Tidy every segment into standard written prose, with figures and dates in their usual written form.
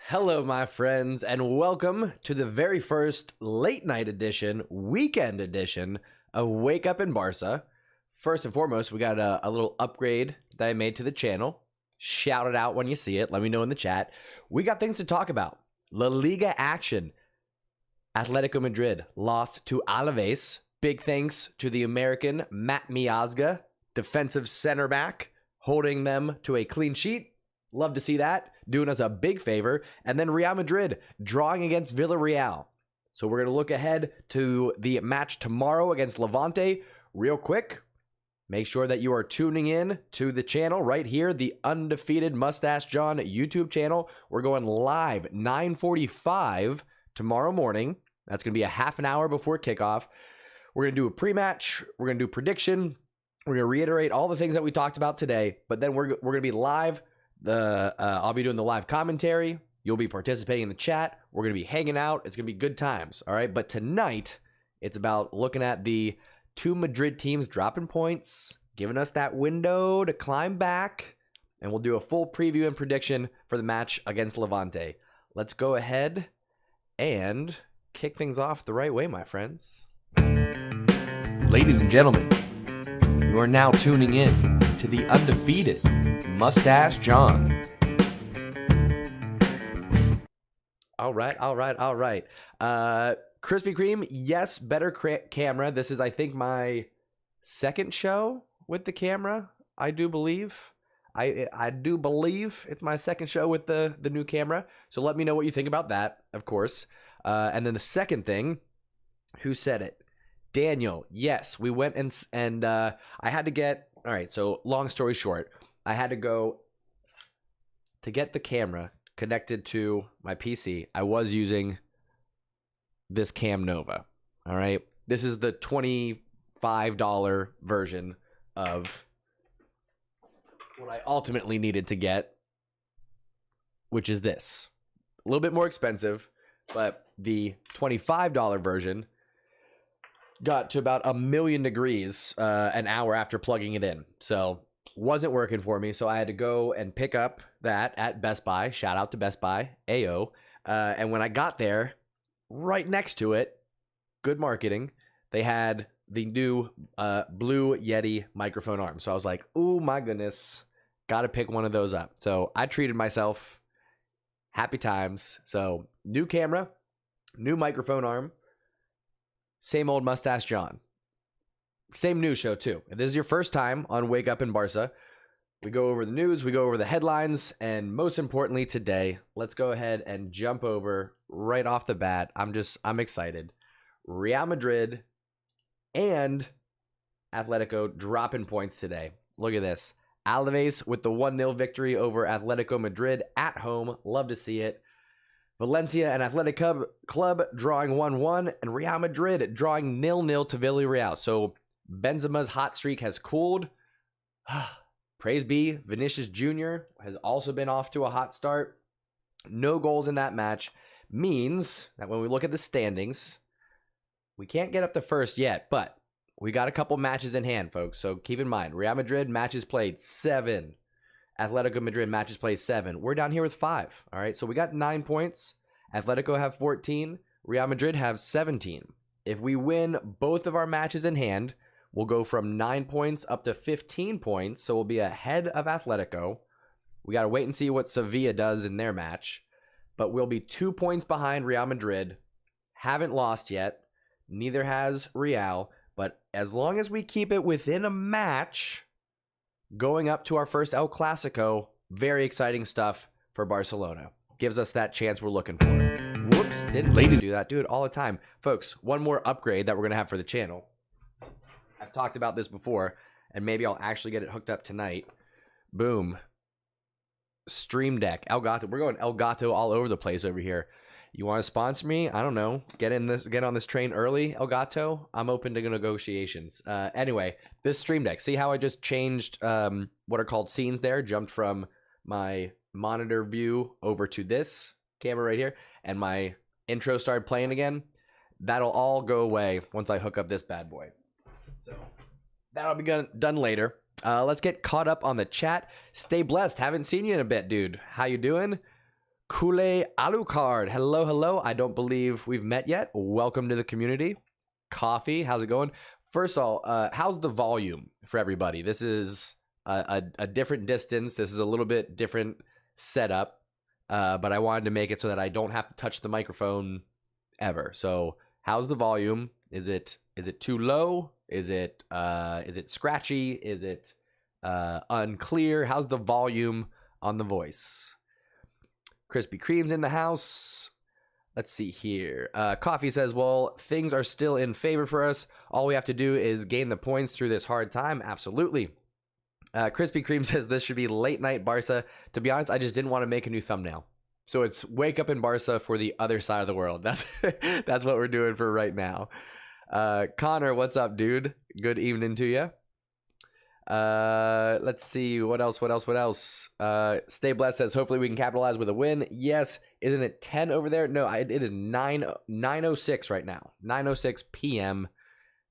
Hello, my friends, and welcome to the very first late night edition, weekend edition of Wake Up and Barca. First and foremost, we got a little upgrade that I made to the channel. Shout it out when you see it. Let me know in the chat. We got things to talk about. La Liga action. Atletico Madrid lost to Alaves. Big thanks to the American Matt Miazga, defensive center back, holding them to a clean sheet. Love to see that. Doing us a big favor. And then Real Madrid drawing against Villarreal. So we're going to look ahead to the match tomorrow against Levante. Real quick, make sure that you are tuning in to the channel right here, the Undefeated Mustache John YouTube channel. We're going live 9:45 tomorrow morning. That's going to be a half an hour before kickoff. We're going to do a pre-match. We're going to do prediction. We're going to reiterate all the things that we talked about today. But then we're going to be live. I'll be doing the live commentary. You'll be participating in the chat. We're going to be hanging out. It's going to be good times. All right. But tonight, it's about looking at the two Madrid teams dropping points, giving us that window to climb back. And we'll do a full preview and prediction for the match against Levante. Let's go ahead and kick things off the right way, my friends. Ladies and gentlemen, you are now tuning in to the Undefeated Mustache John. All right. Krispy Kreme, yes, better camera. This is, I think, my second show with the camera. I do believe. I do believe it's my second show with the new camera. So let me know what you think about that, of course. And then the second thing, who said it? Daniel. Yes, we went and I had to get. All right. So long story short, I had to go to get the camera connected to my PC. I was using this Cam Nova. All right. This is the $25 version of what I ultimately needed to get, which is this. A little bit more expensive, but the $25 version got to about 1,000,000 degrees an hour after plugging it in. So wasn't working for me, so I had to go and pick up that at Best Buy. Shout out to Best Buy, AO. And when I got there, right next to it, good marketing, they had the new Blue Yeti microphone arm. So I was like, oh my goodness, got to pick one of those up. So I treated myself. Happy times. So new camera, new microphone arm, same old Mustache John. Same news show, too. If this is your first time on Wake Up and Barca, we go over the news, we go over the headlines, and most importantly today, let's go ahead and jump over right off the bat. I'm excited. Real Madrid and Atletico dropping points today. Look at this. Alaves with the 1-0 victory over Atletico Madrid at home. Love to see it. Valencia and Athletic Club drawing 1-1, and Real Madrid drawing 0-0 to Villarreal. So Benzema's hot streak has cooled. Praise be. Vinicius Jr. has also been off to a hot start. No goals in that match means that when we look at the standings, we can't get up to first yet, but we got a couple matches in hand, folks. So keep in mind, Real Madrid matches played 7. Atletico Madrid matches played 7. We're down here with 5. All right, so we got 9 points. Atletico have 14. Real Madrid have 17. If we win both of our matches in hand, we'll go from 9 points up to 15 points, so we'll be ahead of Atletico. We got to wait and see what Sevilla does in their match, but we'll be 2 points behind Real Madrid. Haven't lost yet. Neither has Real, but as long as we keep it within a match, going up to our first El Clasico, very exciting stuff for Barcelona. Gives us that chance we're looking for. Whoops, didn't ladies do that. Do it all the time. Folks, one more upgrade that we're going to have for the channel. I've talked about this before, and maybe I'll actually get it hooked up tonight. Boom. Stream Deck. Elgato. We're going Elgato all over the place over here. You want to sponsor me? I don't know. Get on this train early, Elgato. I'm open to negotiations. Anyway, this Stream Deck. See how I just changed what are called scenes there? Jumped from my monitor view over to this camera right here, and my intro started playing again. That'll all go away once I hook up this bad boy. So that'll be done later. Let's get caught up on the chat. Stay blessed. Haven't seen you in a bit, dude. How you doing? Cule Alucard. Hello, hello. I don't believe we've met yet. Welcome to the community. Coffee, how's it going? First of all, how's the volume for everybody? This is a different distance. This is a little bit different setup, but I wanted to make it so that I don't have to touch the microphone ever. So how's the volume? Is it too low? Is it scratchy? Is it unclear? How's the volume on the voice? Krispy Kreme's in the house. Let's see here. Coffee says, well, things are still in favor for us. All we have to do is gain the points through this hard time. Absolutely. Krispy Kreme says this should be late night Barca. To be honest, I just didn't want to make a new thumbnail. So it's wake up in Barca for the other side of the world. That's what we're doing for right now. Connor, what's up, dude? Good evening to you. Let's see what else. Stay blessed says hopefully we can capitalize with a win. Yes. Isn't it 10 over there? No, it is 9:06 right now. 9:06 p.m.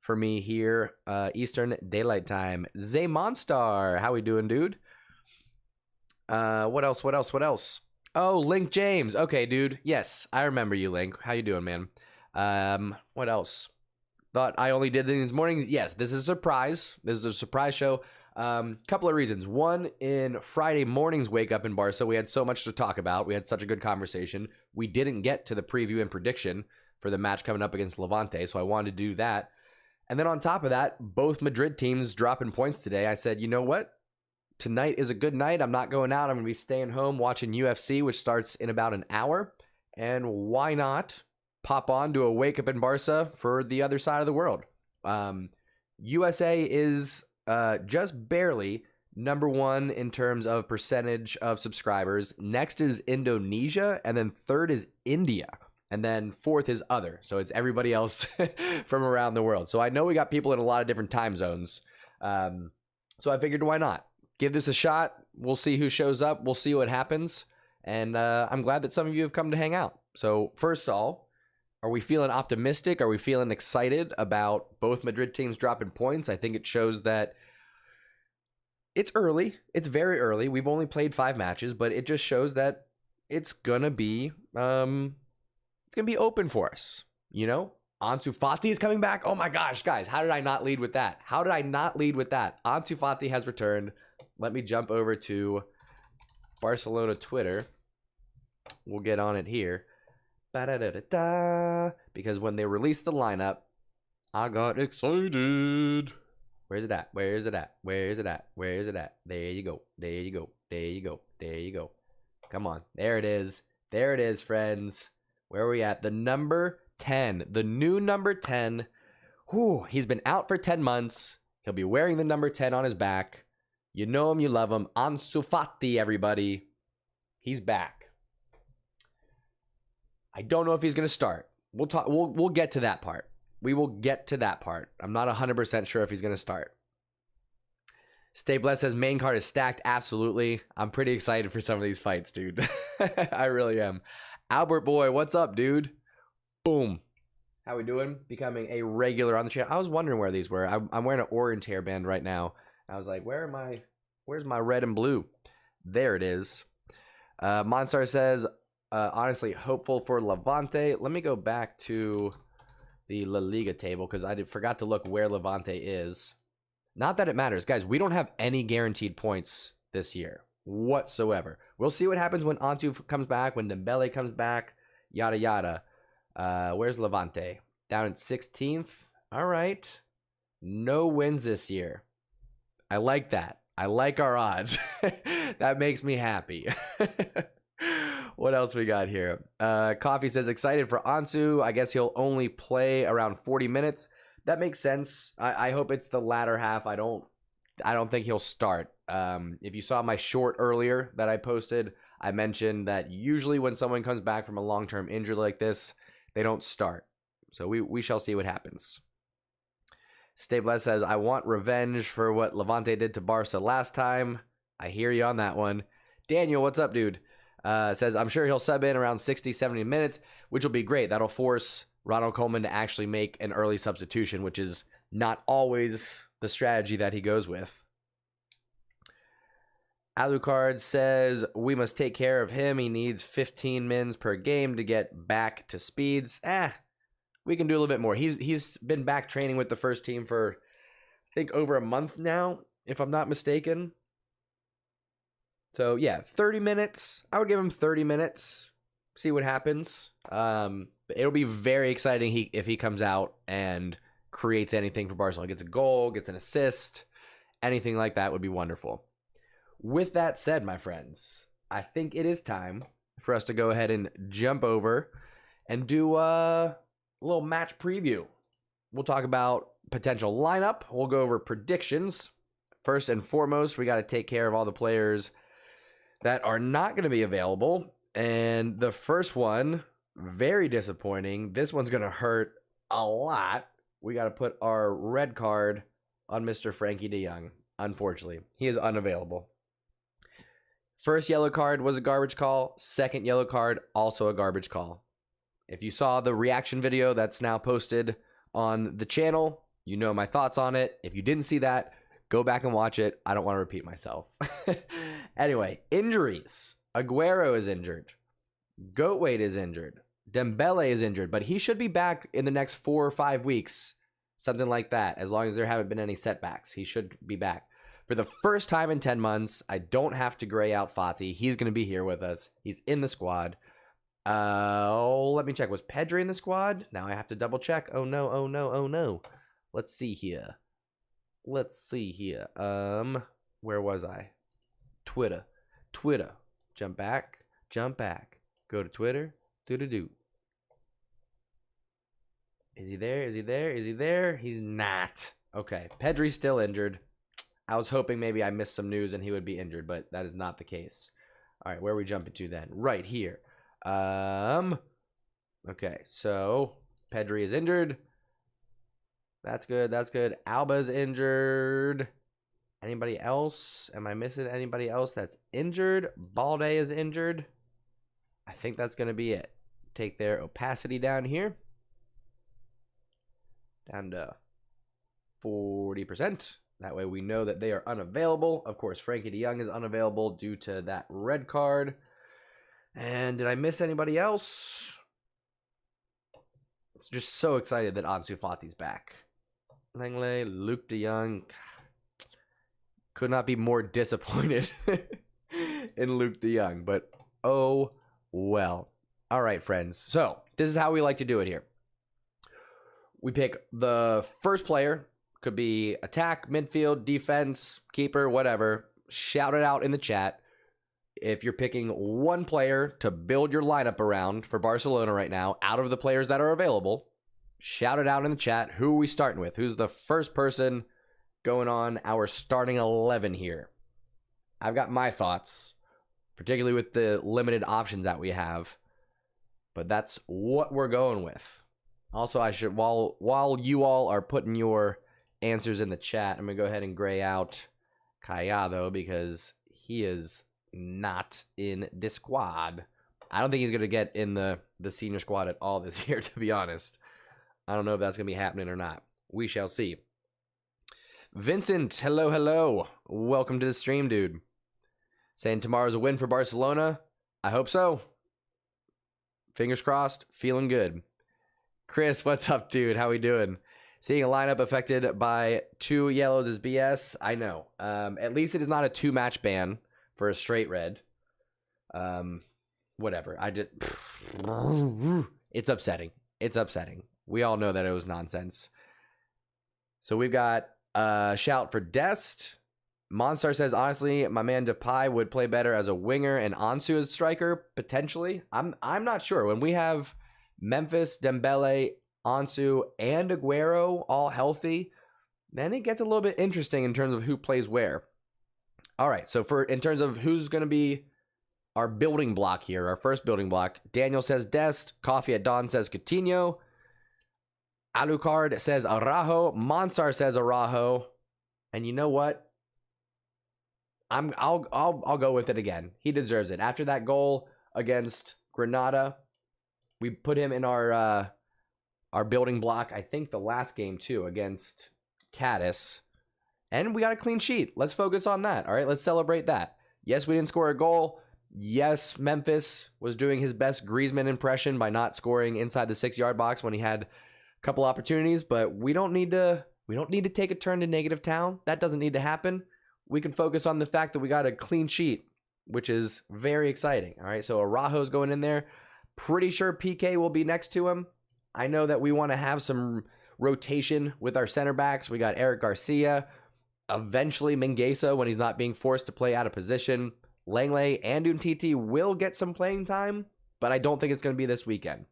for me here, Eastern Daylight Time. Zay Monstar, how we doing, dude? What else? Oh, Link James. Okay, dude. Yes, I remember you, Link. How you doing, man? What else? Thought I only did these mornings. Yes, this is a surprise. This is a surprise show. Couple of reasons. One, in Friday morning's Wake Up in Barca, we had so much to talk about. We had such a good conversation. We didn't get to the preview and prediction for the match coming up against Levante, so I wanted to do that. And then on top of that, both Madrid teams dropping points today. I said, you know what? Tonight is a good night. I'm not going out. I'm going to be staying home watching UFC, which starts in about an hour. And why not pop on to a Wake Up in Barca for the other side of the world? USA is just barely number one in terms of percentage of subscribers. Next is Indonesia, and then third is India, and then fourth is other. So it's everybody else from around the world. So I know we got people in a lot of different time zones. So I figured, why not? Give this a shot. We'll see who shows up. We'll see what happens. And I'm glad that some of you have come to hang out. So first of all, are we feeling optimistic? Are we feeling excited about both Madrid teams dropping points? I think it shows that it's early. It's very early. We've only played 5 matches, but it just shows that it's gonna be open for us. You know, Ansu Fati is coming back. Oh my gosh, guys, how did I not lead with that? Ansu Fati has returned. Let me jump over to Barcelona Twitter. We'll get on it here. Because when they released the lineup, I got excited. Where's it at? There you go. Come on. There it is, friends. Where are we at? The number 10. The new number 10. Whew, he's been out for 10 months. He'll be wearing the number 10 on his back. You know him, you love him. Ansu Fati, everybody. He's back. I don't know if he's going to start. We'll get to that part. We will get to that part. I'm not 100% sure if he's going to start. Stay Blessed says main card is stacked. Absolutely. I'm pretty excited for some of these fights, dude. I really am. Albert Boy, what's up, dude? Boom. How we doing? Becoming a regular on the channel. I was wondering where these were. I'm wearing an orange hairband right now. I was like, where's my red and blue? There it is. Monstar says, honestly, hopeful for Levante. Let me go back to the La Liga table because I forgot to look where Levante is. Not that it matters. Guys, we don't have any guaranteed points this year whatsoever. We'll see what happens when Ansu comes back, when Dembele comes back, yada, yada. Where's Levante? Down at 16th. All right. No wins this year. I like that. I like our odds. That makes me happy. What else we got here? Coffee says excited for Ansu. I guess he'll only play around 40 minutes. That makes sense. I hope it's the latter half. I don't think he'll start. If you saw my short earlier that I posted, I mentioned that usually when someone comes back from a long-term injury like this, they don't start. So we shall see what happens. Stay Blessed says, I want revenge for what Levante did to Barca last time. I hear you on that one. Daniel, what's up, dude? Says, I'm sure he'll sub in around 60, 70 minutes, which will be great. That'll force Ronald Koeman to actually make an early substitution, which is not always the strategy that he goes with. Alucard says we must take care of him. He needs 15 mins per game to get back to speeds. We can do a little bit more. He's been back training with the first team for, I think, over a month now, if I'm not mistaken. So yeah, 30 minutes. I would give him 30 minutes. See what happens. It'll be very exciting if he comes out and creates anything for Barcelona. Gets a goal, gets an assist, anything like that would be wonderful. With that said, my friends, I think it is time for us to go ahead and jump over and do a little match preview. We'll talk about potential lineup. We'll go over predictions. First and foremost, we got to take care of all the players that are not going to be available. And the first one, very disappointing. This one's going to hurt a lot. We got to put our red card on Mr. Frankie de Jong. Unfortunately, he is unavailable. First yellow card was a garbage call. Second yellow card, also a garbage call. If you saw the reaction video that's now posted on the channel, you know my thoughts on it. If you didn't see that, go back and watch it. I don't want to repeat myself. Anyway, injuries. Aguero is injured. Goatweight is injured. Dembele is injured, but he should be back in the next 4 or 5 weeks. Something like that. As long as there haven't been any setbacks, he should be back. For the first time in 10 months, I don't have to gray out Fati. He's going to be here with us. He's in the squad. Let me check. Was Pedri in the squad? Now I have to double check. Oh no, oh no, oh no. Let's see here. Where was I? Twitter. Jump back. Go to Twitter. Do. Is he there? He's not. Okay. Pedri's still injured. I was hoping maybe I missed some news and he would be injured, but that is not the case. All right, where are we jumping to then? Right here. Okay, so Pedri is injured. That's good. Alba's injured. Anybody else? Am I missing anybody else that's injured? Balde is injured. I think that's going to be it. Take their opacity down here. Down to 40%. That way we know that they are unavailable. Of course, Frankie de Jong is unavailable due to that red card. And did I miss anybody else? I'm just so excited that Ansu Fati's back. Langley, Luke de Jong. Could not be more disappointed in Luke de Jong. But oh well. All right, friends. So this is how we like to do it here. We pick the first player. Could be attack, midfield, defense, keeper, whatever. Shout it out in the chat. If you're picking one player to build your lineup around for Barcelona right now, out of the players that are available, shout it out in the chat. Who are we starting with? Who's the first person going on our starting 11 here? I've got my thoughts, particularly with the limited options that we have. But that's what we're going with. Also, I should, while you all are putting your answers in the chat, I'm going to go ahead and gray out Callado because he is not in the squad. I don't think he's going to get in the senior squad at all this year, to be honest. I don't know if that's going to be happening or not. We shall see. Vincent, hello. Welcome to the stream, dude. Saying tomorrow's a win for Barcelona. I hope so. Fingers crossed. Feeling good. Chris, what's up, dude? How we doing? Seeing a lineup affected by 2 yellows is BS. I know. At least it is not a 2-match ban for a straight red. Whatever. It's upsetting. We all know that it was nonsense. So we've got a shout for Dest. Monstar says, honestly, my man Depay would play better as a winger and Ansu as striker, potentially. I'm not sure. When we have Memphis, Dembele, Ansu, and Aguero all healthy, then it gets a little bit interesting in terms of who plays where. All right, so in terms of who's going to be our building block here, our first building block, Daniel says Dest, Coffee at Dawn says Coutinho, Alucard says Araujo, Monstar says Araujo, and you know what? I'll go with it again. He deserves it. After that goal against Granada, we put him in our building block, I think the last game too, against Cadiz. And we got a clean sheet. Let's focus on that. All right, let's celebrate that. Yes, we didn't score a goal. Yes, Memphis was doing his best Griezmann impression by not scoring inside the 6-yard box when he had a couple opportunities, but we don't need to take a turn to negative town. That doesn't need to happen. We can focus on the fact that we got a clean sheet, which is very exciting. All right, so Araujo's going in there. Pretty sure PK will be next to him. I know that we want to have some rotation with our center backs. We got Eric Garcia, eventually Mingueza when he's not being forced to play out of position. Langley and Umtiti will get some playing time, but I don't think it's going to be this weekend.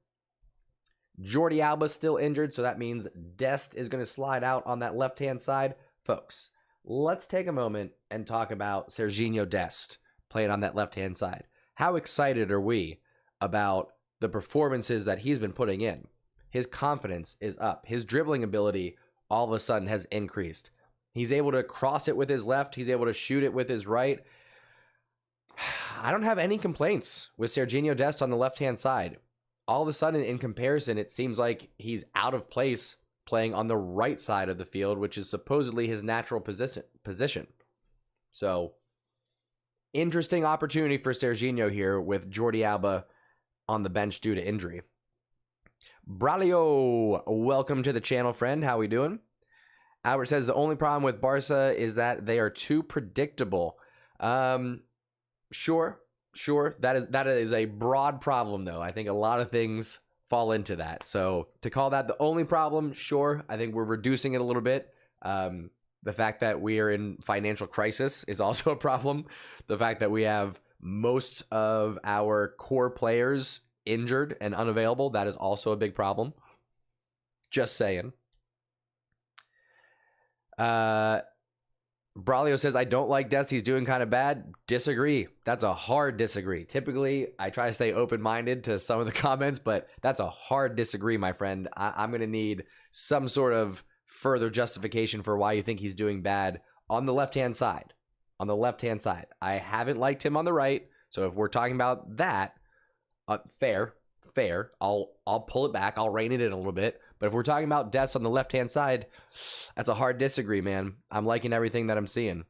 Jordi Alba's still injured, so that means Dest is going to slide out on that left-hand side. Folks, let's take a moment and talk about Serginho Dest playing on that left-hand side. How excited are we about the performances that he's been putting in? His confidence is up. His dribbling ability all of a sudden has increased. He's able to cross it with his left. He's able to shoot it with his right. I don't have any complaints with Serginho Dest on the left-hand side. All of a sudden, in comparison, it seems like he's out of place playing on the right side of the field, which is supposedly his natural position. So, interesting opportunity for Serginho here with Jordi Alba on the bench due to injury. Braulio, welcome to the channel, friend. How we doing? Albert says the only problem with Barca is that they are too predictable. Sure. That is a broad problem, though. I think a lot of things fall into that. So to call that the only problem, sure. I think we're reducing it a little bit. The fact that we are in financial crisis is also a problem. The fact that we have most of our core players injured and unavailable, that is also a big problem. Just saying. Braulio says, I don't like Dest. He's doing kind of bad. Disagree. That's a hard disagree. Typically, I try to stay open-minded to some of the comments, but that's a hard disagree, my friend. I'm going to need some sort of further justification for why you think he's doing bad on the left-hand side. On the left-hand side. I haven't liked him on the right, so if we're talking about that, fair. I'll pull it back. I'll rein it in a little bit. But if we're talking about Dest on the left-hand side, that's a hard disagree, man. I'm liking everything that I'm seeing.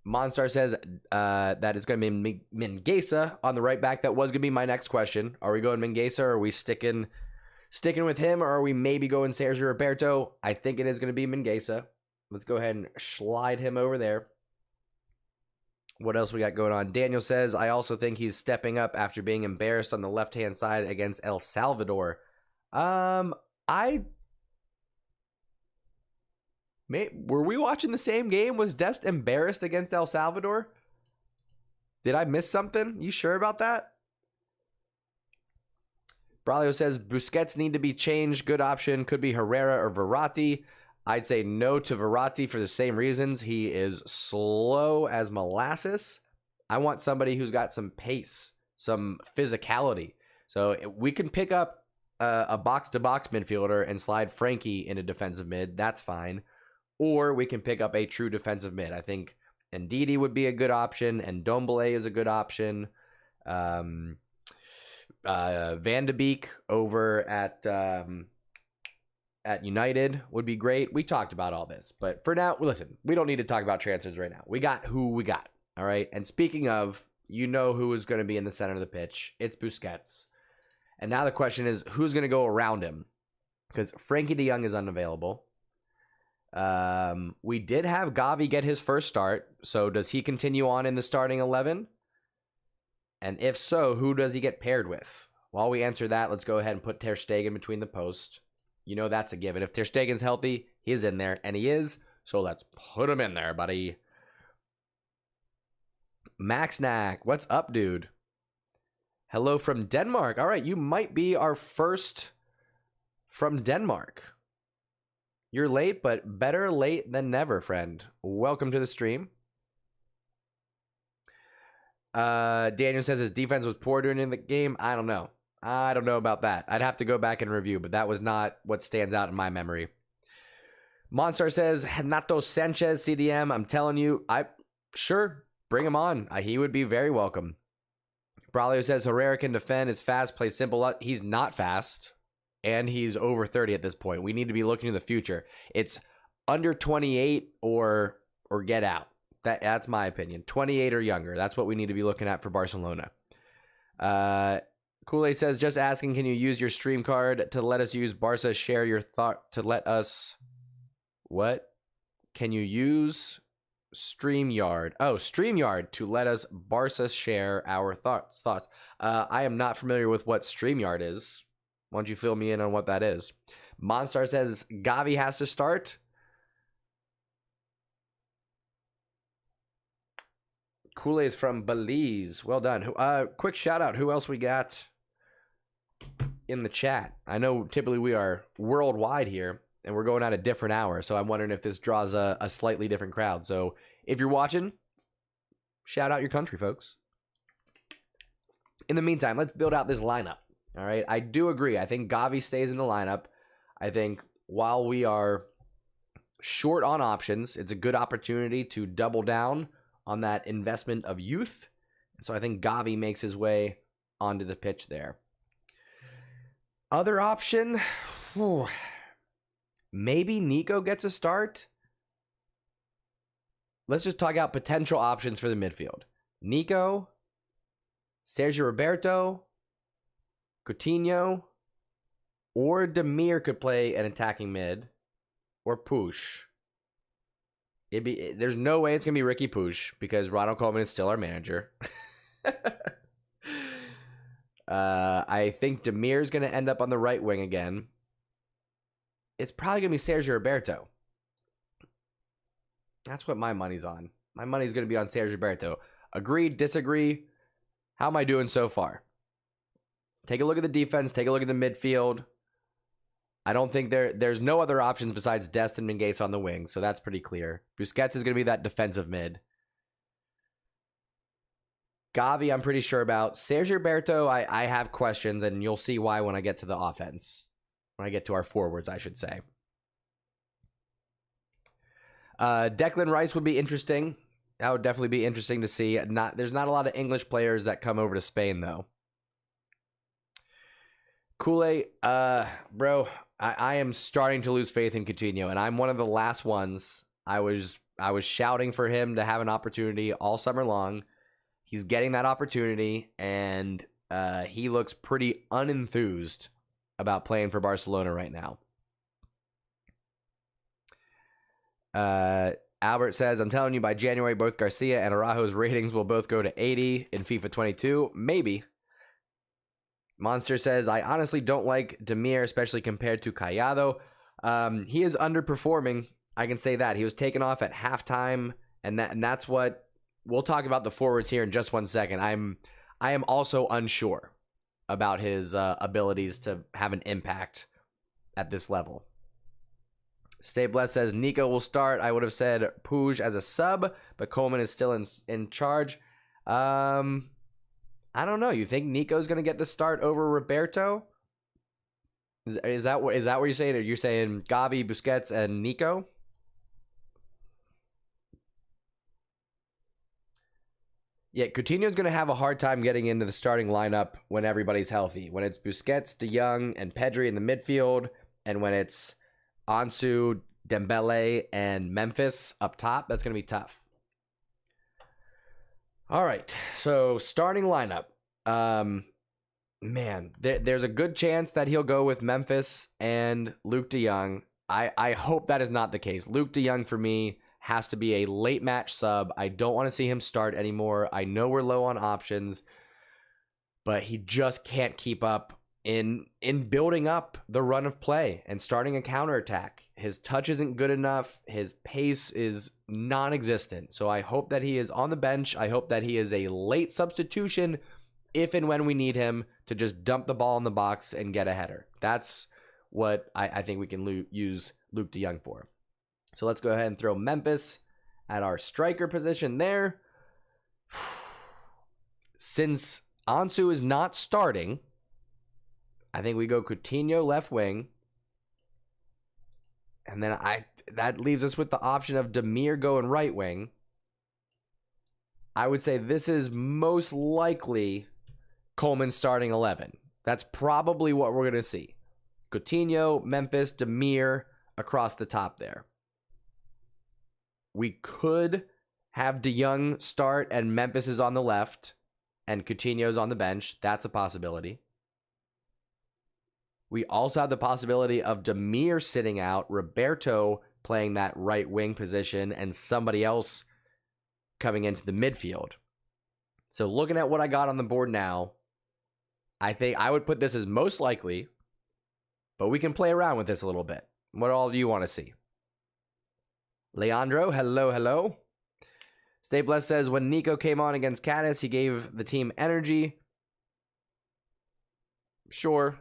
Monstar says that it's going to be Mingueza on the right back. That was going to be my next question. Are we going Mingueza, or are we sticking with him, or are we maybe going Sergio Roberto? I think it is going to be Mingueza. Let's go ahead and slide him over there. What else we got going on? Daniel says, I also think he's stepping up after being embarrassed on the left-hand side against El Salvador. Were we watching the same game? Was Dest embarrassed against El Salvador? Did I miss something? You sure about that? Braulio says Busquets need to be changed. Good option could be Herrera or Verratti. I'd say no to Verratti for the same reasons. He is slow as molasses. I want somebody who's got some pace, some physicality. So we can pick up a box-to-box midfielder and slide Frankie into defensive mid. That's fine. Or we can pick up a true defensive mid. I think Ndidi would be a good option, and Ndombele is a good option. Van de Beek over at United would be great. We talked about all this, but for now, listen, we don't need to talk about transfers right now. We got who we got, all right? And speaking of, you know who is going to be in the center of the pitch. It's Busquets. And now the question is, who's going to go around him? Because Frankie de Jong is unavailable. We did have Gavi get his first start, so does he continue on in the starting 11? And if so, who does he get paired with? While we answer that, let's go ahead and put Ter Stegen between the posts. You know that's a given. If Ter Stegen's healthy, he's in there, and he is, so let's put him in there, buddy. Max Knack, what's up, dude? Hello from Denmark. All right, you might be our first from Denmark. You're late, but better late than never, friend. Welcome to the stream. Daniel says his defense was poor during the game. I don't know. I don't know about that. I'd have to go back and review, but that was not what stands out in my memory. Monstar says, Renato Sanchez, CDM. I'm telling you, sure, bring him on. He would be very welcome. Braulio says Herrera can defend, is fast, plays simple. He's not fast, and he's over 30 at this point. We need to be looking to the future. It's under 28 or get out. That's my opinion. 28 or younger. That's what we need to be looking at for Barcelona. Cules says, just asking, can you use your stream card to let us use Barca? Share your thought to let us... What? Can you use StreamYard? Oh, StreamYard to let us Barca share our thoughts. I am not familiar with what StreamYard is. Why don't you fill me in on what that is? Monstar says, Gavi has to start. Cules from Belize. Well done. Quick shout out. Who else we got in the chat? I know typically we are worldwide here, and we're going at a different hour, so I'm wondering if this draws a slightly different crowd. So if you're watching, shout out your country, folks. In the meantime, let's build out this lineup. All right, I do agree. I think Gavi stays in the lineup. I think while we are short on options, it's a good opportunity to double down on that investment of youth. So I think Gavi makes his way onto the pitch there. Other option, maybe Nico gets a start. Let's just talk out potential options for the midfield. Nico, Sergio Roberto, Coutinho, or Demir could play an attacking mid, or Push. There's no way it's going to be Ricky Push because Ronald Koeman is still our manager. I think Demir is going to end up on the right wing again. It's probably going to be Sergio Roberto. That's what my money's on. My money's going to be on Sergio Roberto. Agree, disagree? How am I doing so far? Take a look at the defense. Take a look at the midfield. I don't think there's no other options besides Destin and Gates on the wing, so that's pretty clear. Busquets is going to be that defensive mid. Gavi, I'm pretty sure about. Sergio Roberto, I have questions, and you'll see why when I get to the offense. When I get to our forwards, I should say. Declan Rice would be interesting. That would definitely be interesting to see. There's not a lot of English players that come over to Spain, though. Kool-Aid, bro, I am starting to lose faith in Coutinho, and I'm one of the last ones. I was shouting for him to have an opportunity all summer long. He's getting that opportunity, and he looks pretty unenthused about playing for Barcelona right now. Albert says, I'm telling you, by January, both Garcia and Araujo's ratings will both go to 80 in FIFA 22. Maybe. Monster says, I honestly don't like Demir, especially compared to Callado. He is underperforming. I can say that. He was taken off at halftime, and that's what... We'll talk about the forwards here in just 1 second. I am also unsure about his abilities to have an impact at this level. Stay Blessed says, Nico will start. I would have said Puig as a sub, but Coleman is still in charge. I don't know. You think Nico's going to get the start over Roberto? Is that what you're saying? Are you saying Gavi, Busquets, and Nico? Yeah, Coutinho's going to have a hard time getting into the starting lineup when everybody's healthy. When it's Busquets, De Jong, and Pedri in the midfield, and when it's Ansu, Dembele, and Memphis up top, that's going to be tough. All right, so starting lineup. Man, there's a good chance that he'll go with Memphis and Luke De Jong. I hope that is not the case. Luke De Jong, for me, has to be a late match sub. I don't want to see him start anymore. I know we're low on options, but he just can't keep up in building up the run of play and starting a counterattack. His touch isn't good enough. His pace is non-existent. So I hope that he is on the bench. I hope that he is a late substitution if and when we need him to just dump the ball in the box and get a header. That's what I think we can use Luke De Jong for. So let's go ahead and throw Memphis at our striker position there. Since Ansu is not starting, I think we go Coutinho left wing. And then that leaves us with the option of Demir going right wing. I would say this is most likely Coleman's starting 11. That's probably what we're going to see. Coutinho, Memphis, Demir across the top there. We could have De Jong start and Memphis is on the left and Coutinho's on the bench. That's a possibility. We also have the possibility of Demir sitting out, Roberto playing that right wing position, and somebody else coming into the midfield. So looking at what I got on the board now, I think I would put this as most likely, but we can play around with this a little bit. What all do you want to see? Leandro, hello. Stay Blessed says, when Nico came on against Cadiz, he gave the team energy. Sure.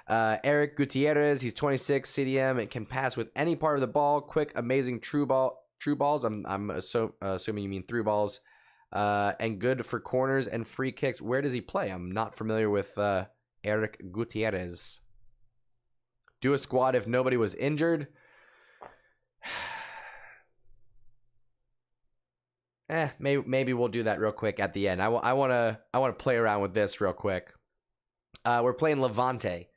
Eric Gutierrez, he's 26, CDM, and can pass with any part of the ball. Quick, amazing true balls. I'm assuming you mean through balls. And good for corners and free kicks. Where does he play? I'm not familiar with Eric Gutierrez. Do a squad if nobody was injured. Maybe we'll do that real quick at the end. I want to play around with this real quick. We're playing Levante.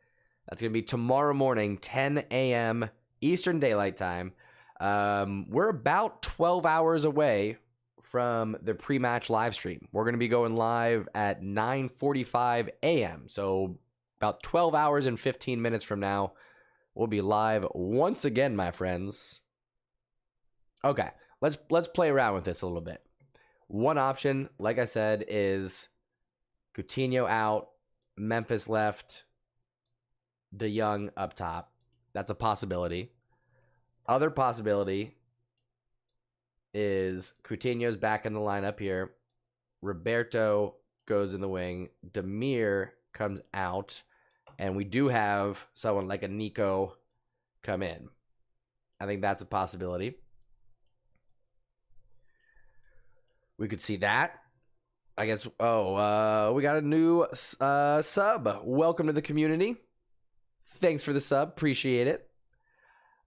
That's going to be tomorrow morning, 10 a.m. Eastern Daylight Time. We're about 12 hours away from the pre-match live stream. We're going to be going live at 9:45 a.m. So about 12 hours and 15 minutes from now, we'll be live once again, my friends. Okay, let's play around with this a little bit. One option, like I said, is Coutinho out, Memphis left, De Jong up top. That's a possibility. Other possibility is Coutinho's back in the lineup here. Roberto goes in the wing. Demir comes out. And we do have someone like a Nico come in. I think that's a possibility. We could see that. I guess, we got a new sub. Welcome to the community. Thanks for the sub. Appreciate it.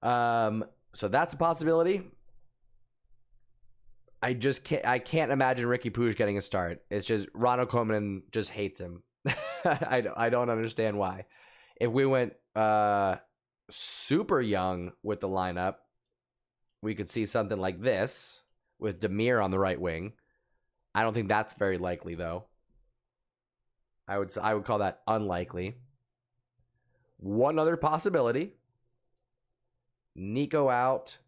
So that's a possibility. I can't imagine Ricky Puig getting a start. It's just Ronald Koeman just hates him. I don't understand why. If we went super young with the lineup, we could see something like this with Demir on the right wing. I don't think that's very likely, though. I would call that unlikely. One other possibility. Nico out.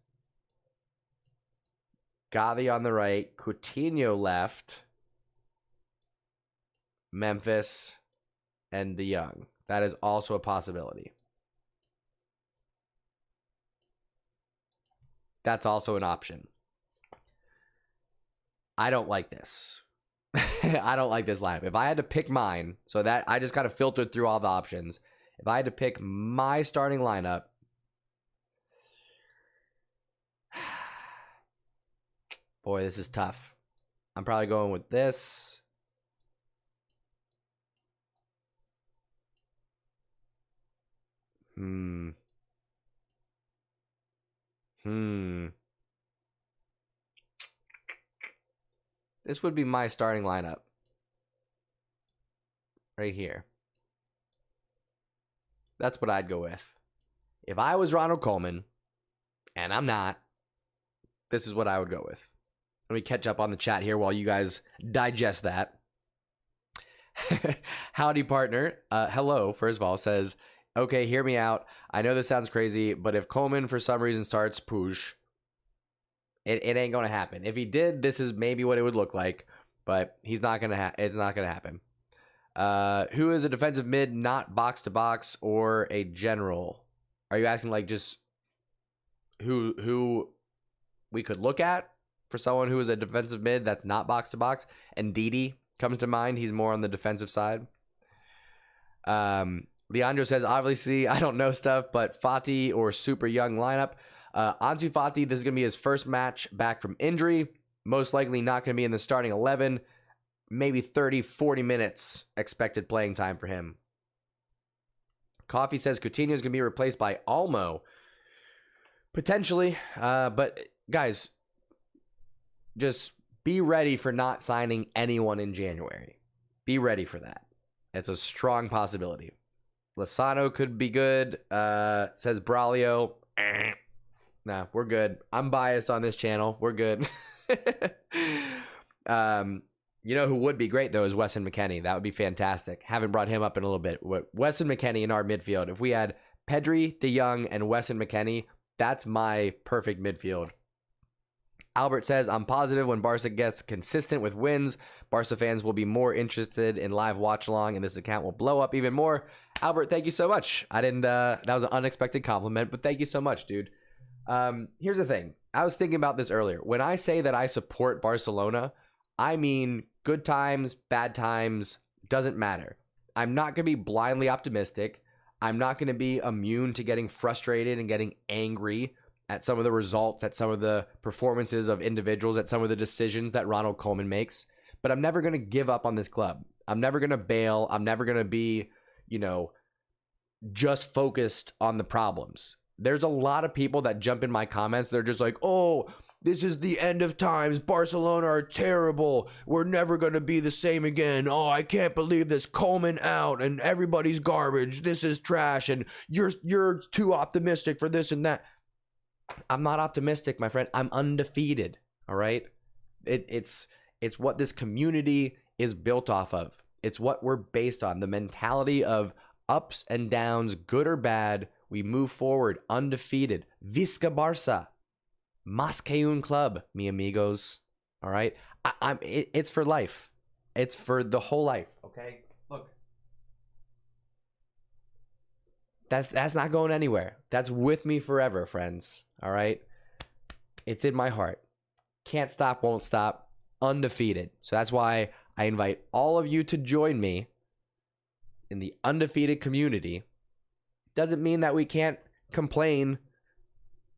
Gavi on the right. Coutinho left. Memphis and De Jong. That is also a possibility. That's also an option. I don't like this. I don't like this lineup. If I had to pick mine, so that I just kind of filtered through all the options. If I had to pick my starting lineup, boy, this is tough. I'm probably going with this. This would be my starting lineup. Right here. That's what I'd go with. If I was Ronald Koeman, and I'm not, this is what I would go with. Let me catch up on the chat here while you guys digest that. Howdy, partner. Hello, first of all, says, okay, hear me out. I know this sounds crazy, but if Koeman for some reason starts Puig, it ain't going to happen. If he did, this is maybe what it would look like, but he's not going to it's not going to happen. Who is a defensive mid, not box to box or a general? Are you asking like just who we could look at for someone who is a defensive mid that's not box to box? And Didi comes to mind. He's more on the defensive side. Leandro says, obviously, I don't know stuff, but Fati or super young lineup. Ansu Fati, this is going to be his first match back from injury. Most likely not going to be in the starting 11. Maybe 30, 40 minutes expected playing time for him. Coffee says Coutinho is going to be replaced by Olmo. Potentially. But, guys, just be ready for not signing anyone in January. Be ready for that. It's a strong possibility. Lozano could be good, says Braulio. Nah, we're good. I'm biased on this channel. We're good. You know who would be great, though, is Weston McKennie. That would be fantastic. Haven't brought him up in a little bit. Weston McKennie in our midfield. If we had Pedri, De Jong, and Weston McKennie, that's my perfect midfield. Albert says, I'm positive when Barca gets consistent with wins, Barca fans will be more interested in live watch along, and this account will blow up even more. Albert, thank you so much. That was an unexpected compliment, but thank you so much, dude. Here's the thing. I was thinking about this earlier. When I say that I support Barcelona, I mean good times, bad times, doesn't matter. I'm not going to be blindly optimistic. I'm not going to be immune to getting frustrated and getting angry at some of the results, at some of the performances of individuals, at some of the decisions that Ronald Koeman makes. But I'm never going to give up on this club. I'm never going to bail. I'm never going to be, just focused on the problems. There's a lot of people that jump in my comments. They're just like, oh, this is the end of times. Barcelona are terrible. We're never going to be the same again. Oh, I can't believe this. Koeman out and everybody's garbage. This is trash. And you're too optimistic for this and that. I'm not optimistic, my friend. I'm undefeated. All right. It's what this community is built off of. It's what we're based on. The mentality of ups and downs, good or bad. We move forward undefeated. Visca Barça. Mas que un club, mi amigos. All right. It's for life. It's for the whole life. Okay. Look. That's not going anywhere. That's with me forever, friends. All right. It's in my heart. Can't stop, won't stop. Undefeated. So that's why I invite all of you to join me in the undefeated community. Doesn't mean that we can't complain.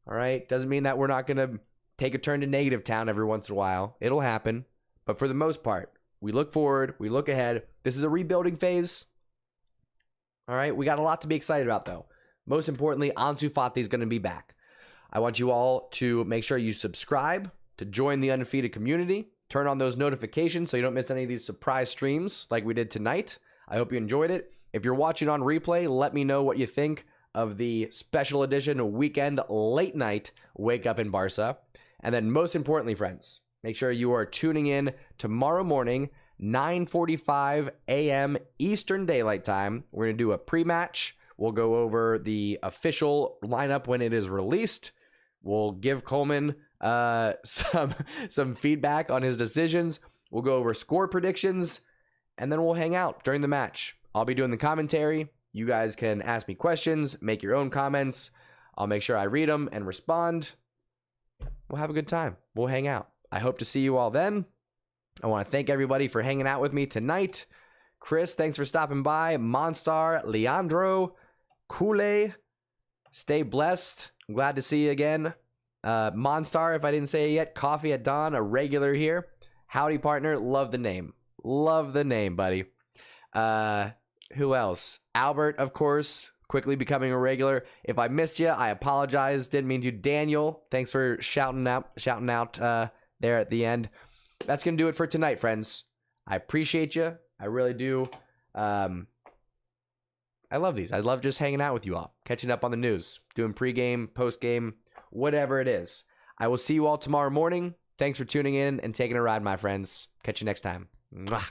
All right. Doesn't mean that we're not going to take a turn to negative town every once in a while. It'll happen. But for the most part, we look forward. We look ahead. This is a rebuilding phase. All right. We got a lot to be excited about, though. Most importantly, Ansu Fati is going to be back. I want you all to make sure you subscribe to join the undefeated community. Turn on those notifications so you don't miss any of these surprise streams like we did tonight. I hope you enjoyed it. If you're watching on replay, let me know what you think of the special edition weekend late night Wake Up in Barca. And then most importantly, friends, make sure you are tuning in tomorrow morning, 9:45 a.m. Eastern Daylight Time. We're going to do a pre-match. We'll go over the official lineup when it is released. We'll give Koeman some feedback on his decisions. We'll go over score predictions, and then we'll hang out during the match. I'll be doing the commentary. You guys can ask me questions, make your own comments. I'll make sure I read them and respond. We'll have a good time. We'll hang out. I hope to see you all then. I want to thank everybody for hanging out with me tonight. Chris, thanks for stopping by. Monstar, Leandro, Cules, stay blessed. I'm glad to see you again. Monstar, if I didn't say it yet, Coffee at Dawn, a regular here. Howdy, partner. Love the name. Love the name, buddy. Who else? Albert, of course, quickly becoming a regular. If I missed you, I apologize. Didn't mean to. Daniel, thanks for shouting out there at the end. That's going to do it for tonight, friends. I appreciate you. I really do. I love these. I love just hanging out with you all, catching up on the news, doing pregame, postgame, whatever it is. I will see you all tomorrow morning. Thanks for tuning in and taking a ride, my friends. Catch you next time. Mwah.